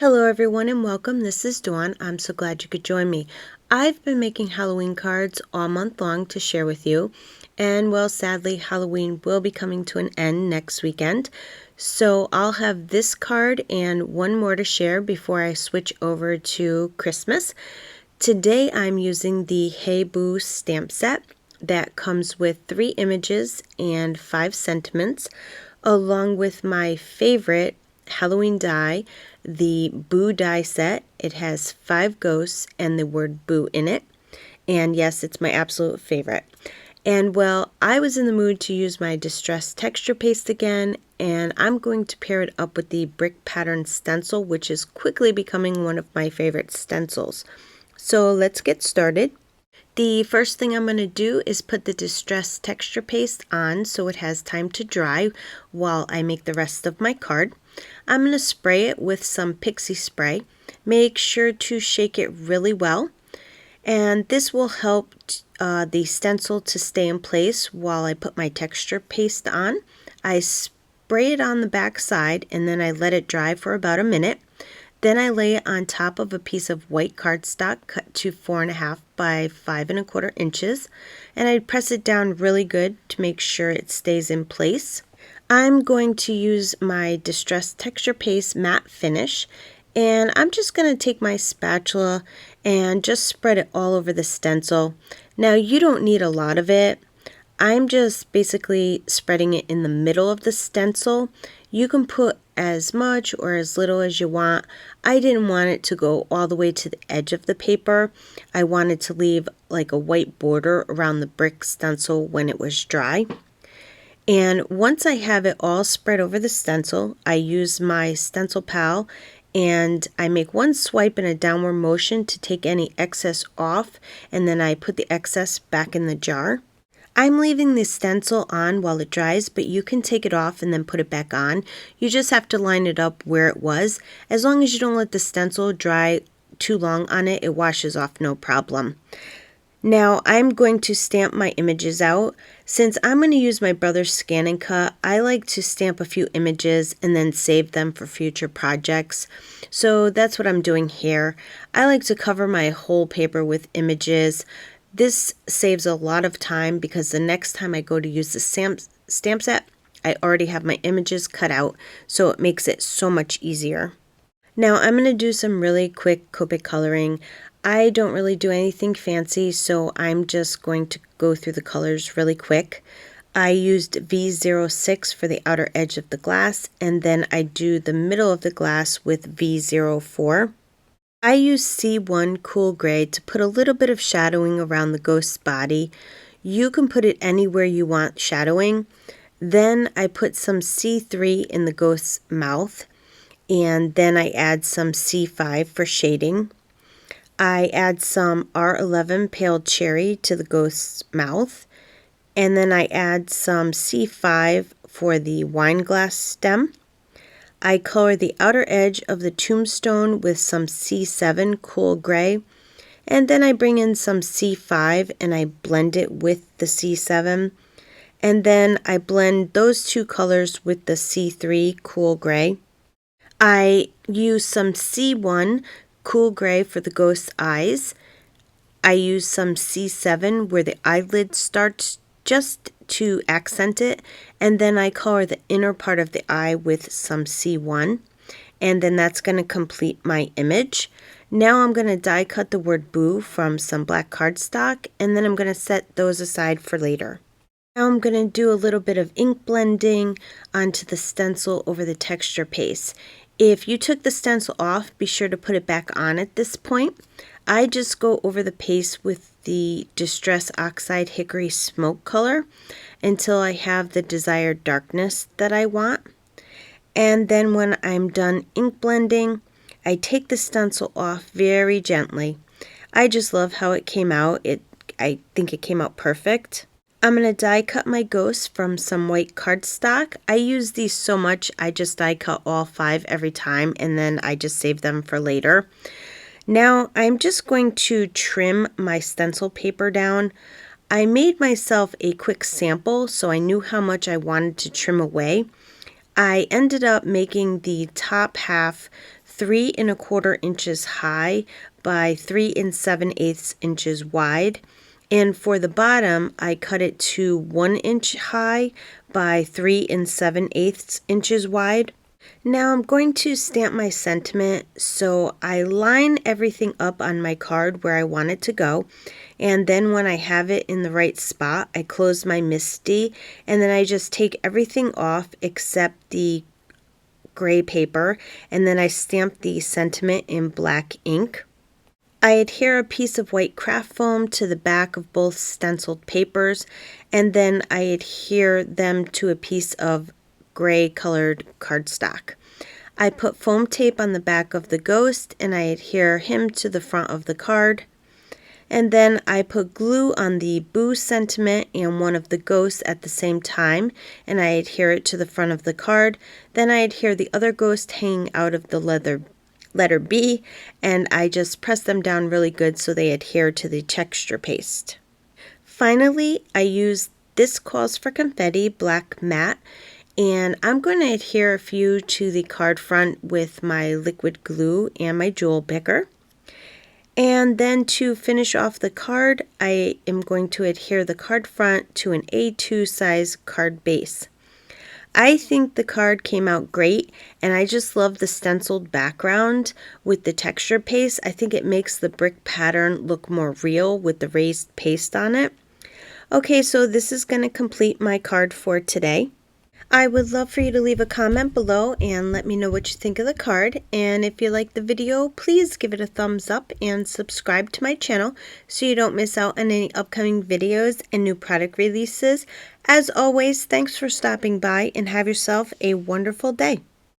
Hello everyone and welcome. This is Dawn. I'm so glad you could join me. I've been making Halloween cards all month long to share with you, and well, sadly Halloween will be coming to an end next weekend. So I'll have this card and one more to share before I switch over to Christmas. Today I'm using the Hey Boo stamp set that comes with 3 images and 5 sentiments, along with my favorite Halloween die, the Boo die set. It has 5 ghosts and the word Boo in it. And yes, it's my absolute favorite. And well, I was in the mood to use my distressed texture paste again, and I'm going to pair it up with the brick pattern stencil, which is quickly becoming one of my favorite stencils. So let's get started. The first thing I'm going to do is put the distressed texture paste on so it has time to dry while I make the rest of my card. I'm going to spray it with some pixie spray. Make sure to shake it really well, and this will help the stencil to stay in place while I put my texture paste on. I spray it on the back side and then I let it dry for about a minute. Then I lay it on top of a piece of white cardstock cut to 4.5 by 5.25 inches, and I press it down really good to make sure it stays in place. I'm going to use my Distressed Texture Paste matte finish, and I'm just going to take my spatula and just spread it all over the stencil. Now you don't need a lot of it. I'm just basically spreading it in the middle of the stencil. You can put as much or as little as you want. I didn't want it to go all the way to the edge of the paper. I wanted to leave like a white border around the brick stencil when it was dry. And once I have it all spread over the stencil, I use my Stencil Pal and I make one swipe in a downward motion to take any excess off, and then I put the excess back in the jar. I'm leaving the stencil on while it dries, but you can take it off and then put it back on. You just have to line it up where it was. As long as you don't let the stencil dry too long on it, it washes off no problem. Now I'm going to stamp my images out. Since I'm going to use my brother's scan and cut, I like to stamp a few images and then save them for future projects. So that's what I'm doing here. I like to cover my whole paper with images. This saves a lot of time because the next time I go to use the stamp set, I already have my images cut out, so it makes it so much easier. Now I'm going to do some really quick Copic coloring. I don't really do anything fancy, so I'm just going to go through the colors really quick. I used V06 for the outer edge of the glass, and then I do the middle of the glass with V04. I use C1 Cool Gray to put a little bit of shadowing around the ghost's body. You can put it anywhere you want shadowing. Then I put some C3 in the ghost's mouth, and then I add some C5 for shading. I add some R11 Pale Cherry to the ghost's mouth, and then I add some C5 for the wine glass stem. I color the outer edge of the tombstone with some C7 Cool Gray, and then I bring in some C5 and I blend it with the C7, and then I blend those two colors with the C3 Cool Gray. I use some C1 Cool Gray for the ghost's eyes. I use some C7 where the eyelid starts, just to accent it, and then I color the inner part of the eye with some C1, and then that's going to complete my image. Now I'm going to die cut the word Boo from some black cardstock, and then I'm going to set those aside for later. Now I'm going to do a little bit of ink blending onto the stencil over the texture paste. If you took the stencil off, be sure to put it back on at this point. I just go over the paste with the Distress Oxide Hickory Smoke color until I have the desired darkness that I want. And then when I'm done ink blending, I take the stencil off very gently. I just love how it came out. I think it came out perfect. I'm going to die cut my ghosts from some white cardstock. I use these so much, I just die cut all 5 every time, and then I just save them for later. Now I'm just going to trim my stencil paper down. I made myself a quick sample so I knew how much I wanted to trim away. I ended up making the top half 3 1/4 inches high by 3 7/8 inches wide. And for the bottom, I cut it to 1 inch high by 3 7/8 inches wide. Now I'm going to stamp my sentiment, so I line everything up on my card where I want it to go, and then when I have it in the right spot, I close my MISTI, and then I just take everything off except the gray paper, and then I stamp the sentiment in black ink. I adhere a piece of white craft foam to the back of both stenciled papers, and then I adhere them to a piece of gray colored cardstock. I put foam tape on the back of the ghost and I adhere him to the front of the card. And then I put glue on the boo sentiment and one of the ghosts at the same time, and I adhere it to the front of the card. Then I adhere the other ghost hanging out of the letter B, and I just press them down really good so they adhere to the texture paste. Finally, I use This Calls for Confetti black matte, and I'm going to adhere a few to the card front with my liquid glue and my jewel picker. And then to finish off the card, I am going to adhere the card front to an A2 size card base. I think the card came out great, and I just love the stenciled background with the texture paste. I think it makes the brick pattern look more real with the raised paste on it. Okay, so this is going to complete my card for today. I would love for you to leave a comment below and let me know what you think of the card. And if you like the video, please give it a thumbs up and subscribe to my channel so you don't miss out on any upcoming videos and new product releases. As always, thanks for stopping by and have yourself a wonderful day.